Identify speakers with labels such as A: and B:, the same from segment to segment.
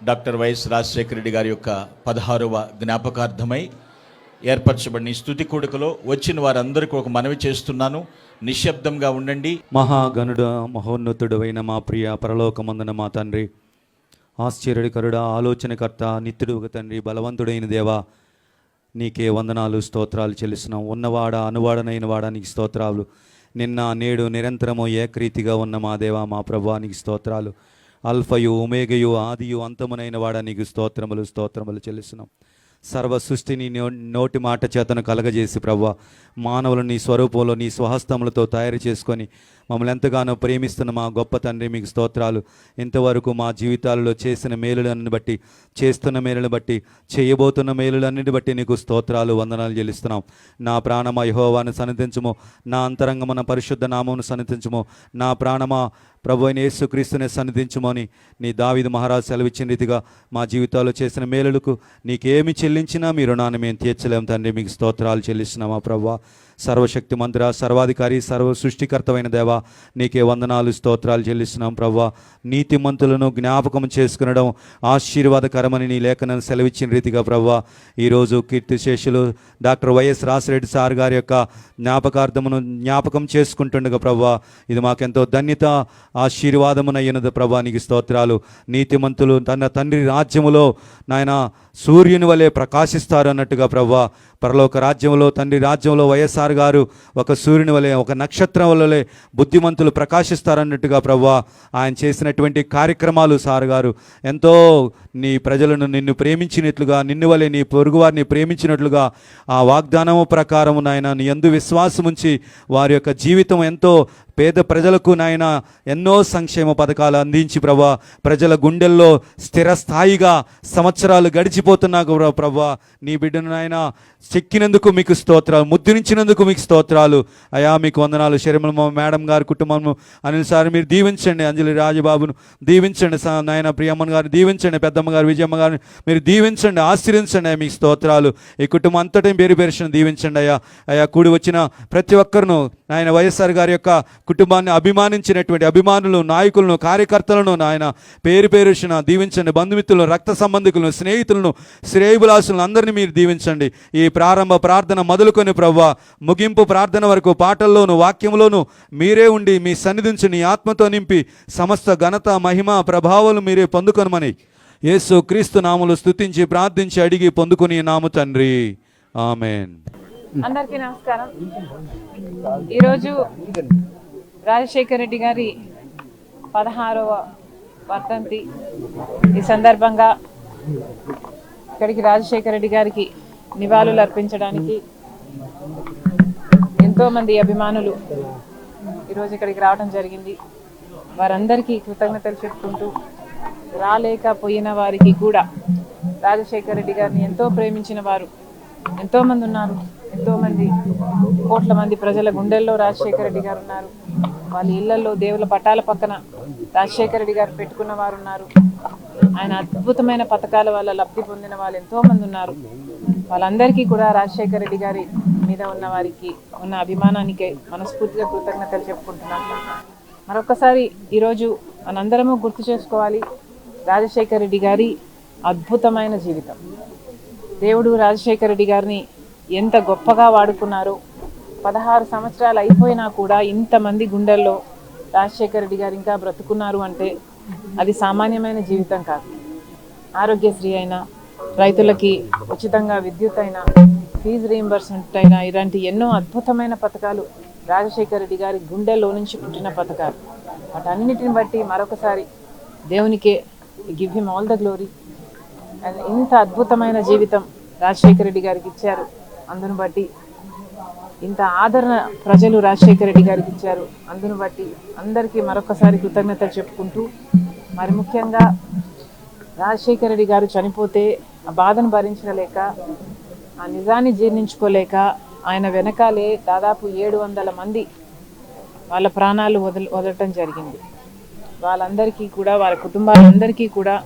A: Doctor YS Rajasekhara Reddy గారి యొక్క 16వ జ్ఞాపకార్థమై ఏర్పరచబడిన ఈ స్తుతి కూడికలో వచ్చిన వారందరికీ ఒక మనవి చేస్తున్నాను. నిశ్శబ్దంగా ఉండండి.
B: మహాగణుడ మహోన్నతుడు అయిన మా ప్రియ పరలోకమందున మా తండ్రి, ఆశ్చర్యకరుడ, ఆలోచనకర్త, నిత్యుడు తండ్రి, బలవంతుడైన దేవా, నీకే వందనాలు స్తోత్రాలు చెల్లిస్తున్నాం. ఉన్నవాడ అనువాడనైన వాడా నీకు స్తోత్రాలు. నిన్న నేడు నిరంతరము ఏకరీతిగా ఉన్న మా దేవా మా ప్రభువా నీకు స్తోత్రాలు. అల్ఫయు ఒమేగయు ఆదియు అంతమునైన వాడా నీకు స్తోత్రములు చెల్లిస్తున్నాం. సర్వ సృష్టిని నోటి మాట చేతను కలగజేసి ప్రభువా, మానవులు నీ స్వరూపంలో నీ స్వహస్తములతో తయారు చేసుకొని మమ్మల్ని ఎంతగానో ప్రేమిస్తున్న మా గొప్ప తండ్రి మీకు స్తోత్రాలు. ఇంతవరకు మా జీవితాలలో చేసిన మేలులన్నీ బట్టి, చేస్తున్న మేలులను బట్టి, చేయబోతున్న మేలులన్నిటి బట్టి నీకు స్తోత్రాలు వందనాలు చెల్లిస్తున్నాం. నా ప్రాణమా యెహోవాను సన్నిధించుము, నా అంతరంగమున పరిశుద్ధ నామమును సన్నిధించుము, నా ప్రాణమా ప్రభు అయిన యేసుక్రీస్తునే సన్నిధించుమని నీ దావీదు మహారాజు సెలవిచ్చిన రీతిగా మా జీవితాల్లో చేసిన మేలులకు నీకేమి చెల్లించినా మీ రుణాన్ని మేము తీర్చలేము తండ్రి. మీకు స్తోత్రాలు చెల్లిస్తున్నామా ప్రభువా. సర్వశక్తి మంత్ర, సర్వాధికారి, సర్వ సృష్టికర్తమైన దేవా నీకే వందనాలు స్తోత్రాలు చెల్లిస్తున్నాం ప్రభువా. నీతిమంతులను జ్ఞాపకం చేసుకునడం ఆశీర్వాదకరమని నీ లేఖనాన్ని సెలవిచ్చిన రీతిగా ప్రభువా, ఈరోజు కీర్తిశేషులు డాక్టర్ వైఎస్ రాజశేఖర సార్ గారి యొక్క జ్ఞాపకం చేసుకుంటుండగా ప్రభువా, ఇది మాకెంతో ధన్యత, ఆశీర్వాదమునయ్యున్నది ప్రభువా. నీకు స్తోత్రాలు. నీతిమంతులు తన తండ్రి రాజ్యములో నాయన సూర్యుని వలె ప్రకాశిస్తారు అన్నట్టుగా ప్రభువా, పరలోక రాజ్యంలో తండ్రి రాజ్యంలో వైఎస్ఆర్ గారు ఒక సూర్యుని వలె, ఒక నక్షత్రం వలె బుద్ధిమంతులు ప్రకాశిస్తారన్నట్టుగా ప్రభువా, ఆయన చేసినటువంటి కార్యక్రమాలు సార్ గారు ఎంతో నీ ప్రజలను నిన్ను ప్రేమించినట్లుగా, నిన్ను వలె నీ పొరుగువారిని ప్రేమించినట్లుగా ఆ వాగ్దానము ప్రకారము నాయన నీ యందు విశ్వాసం ఉంచి వారి యొక్క జీవితం ఎంతో పేద ప్రజలకు నాయన ఎన్నో సంక్షేమ పథకాలు అందించి ప్రభా, ప్రజల గుండెల్లో స్థిరస్థాయిగా సంవత్సరాలు గడిచిపోతున్నా ప్రభా, నీ బిడ్డను నాయన చెక్కినందుకు మీకు స్తోత్రాలు, ముద్రించినందుకు మీకు స్తోత్రాలు అయా. మీకు వందనాలు. శర్మల మేడం గారి కుటుంబము అనిల్ సార్ మీరు దీవించండి, అంజలి రాజబాబును దీవించండి నాయన, ప్రియమ్మన్ గారిని దీవించండి, పెద్దమ్మ గారు విజయమ్మ గారిని మీరు దీవించండి, ఆశీర్వించండి. మీకు స్తోత్రాలు. ఈ కుటుంబం అంతటి పేరును దీవించండి అయ్యా. అయా కూడి వచ్చిన ప్రతి ఒక్కరును నాయన వైఎస్ఆర్ గారి యొక్క కుటుంబాన్ని అభిమానించినటువంటి అభిమానులు, నాయకులను, కార్యకర్తలను నాయన పేరున దీవించండి. బంధుమిత్రులను, రక్త సంబంధికులను, స్నేహితులను, శ్రేయబులాసులను అందరినీ మీరు దీవించండి. ఈ ప్రారంభ ప్రార్థన మొదలుకొని ప్రభువా ముగింపు ప్రార్థన వరకు పాటల్లోను వాక్యంలోను మీరే ఉండి మీ సన్నిధించి నీ ఆత్మతో నింపి సమస్త ఘనత మహిమ ప్రభావాలు మీరే పొందుకొనమని యేసు క్రీస్తు నామములో స్తుతించి ప్రార్థించి అడిగి పొందుకుని నాము తండ్రి, ఆమేన్.
C: అందరికీ నమస్కారం. ఈరోజు రాజశేఖర రెడ్డి గారి 16వ వర్ధంతి. ఈ సందర్భంగా ఇక్కడికి రాజశేఖర రెడ్డి గారికి నివాళులు అర్పించడానికి ఎంతోమంది అభిమానులు ఈరోజు ఇక్కడికి రావడం జరిగింది. వారందరికీ కృతజ్ఞతలు చెప్పుకుంటూ, రాలేకపోయిన వారికి కూడా రాజశేఖర రెడ్డి గారిని ఎంతో ప్రేమించిన వారు ఎంతోమంది ఉన్నారు. ఎంతోమంది కోట్ల మంది ప్రజల గుండెల్లో రాజశేఖర రెడ్డి గారు ఉన్నారు. వాళ్ళ ఇళ్లలో దేవుల పటాల పక్కన రాజశేఖర రెడ్డి గారు పెట్టుకున్న వారు ఉన్నారు. ఆయన అద్భుతమైన పథకాల వల్ల లబ్ధి పొందిన వాళ్ళు ఎంతోమంది ఉన్నారు. వాళ్ళందరికీ కూడా రాజశేఖర రెడ్డి గారి మీద ఉన్న వారికి ఉన్న అభిమానానికి మనస్ఫూర్తిగా కృతజ్ఞతలు చెప్పుకుంటున్నాను. మరొకసారి ఈరోజు మనందరము గుర్తు చేసుకోవాలి రాజశేఖర రెడ్డి గారి అద్భుతమైన జీవితం. దేవుడు రాజశేఖర రెడ్డి గారిని ఎంత గొప్పగా వాడుకున్నారో. 16 సంవత్సరాలు అయిపోయినా కూడా ఇంతమంది గుండెల్లో రాజశేఖర రెడ్డి గారు ఇంకా బ్రతుకున్నారు అంటే అది సామాన్యమైన జీవితం కాదు. ఆరోగ్యశ్రీ అయినా, రైతులకి ఉచితంగా విద్యుత్ అయినా, ఫీజు రీయింబర్స్మెంట్ అయినా, ఇలాంటి ఎన్నో అద్భుతమైన పథకాలు రాజశేఖర రెడ్డి గారి గుండెల్లో నుంచి పుట్టిన పథకాలు. వాటన్నిటిని బట్టి మరొకసారి దేవునికే give him all the glory. And ఇంత అద్భుతమైన జీవితం రాజశేఖర రెడ్డి గారికి ఇచ్చారు. అందును బట్టి ఇంత ఆదరణ ప్రజలు రాజశేఖర రెడ్డి గారికి ఇచ్చారు. అందును బట్టి అందరికీ మరొకసారి కృతజ్ఞతలు చెప్పుకుంటూ, మరి ముఖ్యంగా రాజశేఖర రెడ్డి గారు చనిపోతే ఆ బాధను భరించలేక, ఆ నిజాన్ని జీర్ణించుకోలేక ఆయన వెనకాలే దాదాపు 700 మంది వాళ్ళ ప్రాణాలు వదలటం జరిగింది. వాళ్ళందరికీ కూడా, వాళ్ళ కుటుంబాలందరికీ కూడా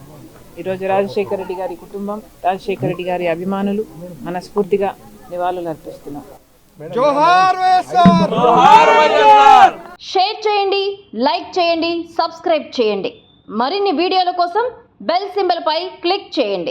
C: ఈరోజు రాజశేఖర రెడ్డి గారి కుటుంబం, రాజశేఖర రెడ్డి గారి అభిమానులు మనస్ఫూర్తిగా నివాళులు అర్పిస్తున్నాం.
D: షేర్ చేయండి, లైక్ చేయండి, సబ్స్క్రైబ్ చేయండి. మరిన్ని వీడియోల కోసం బెల్ సింబల్ పై క్లిక్ చేయండి.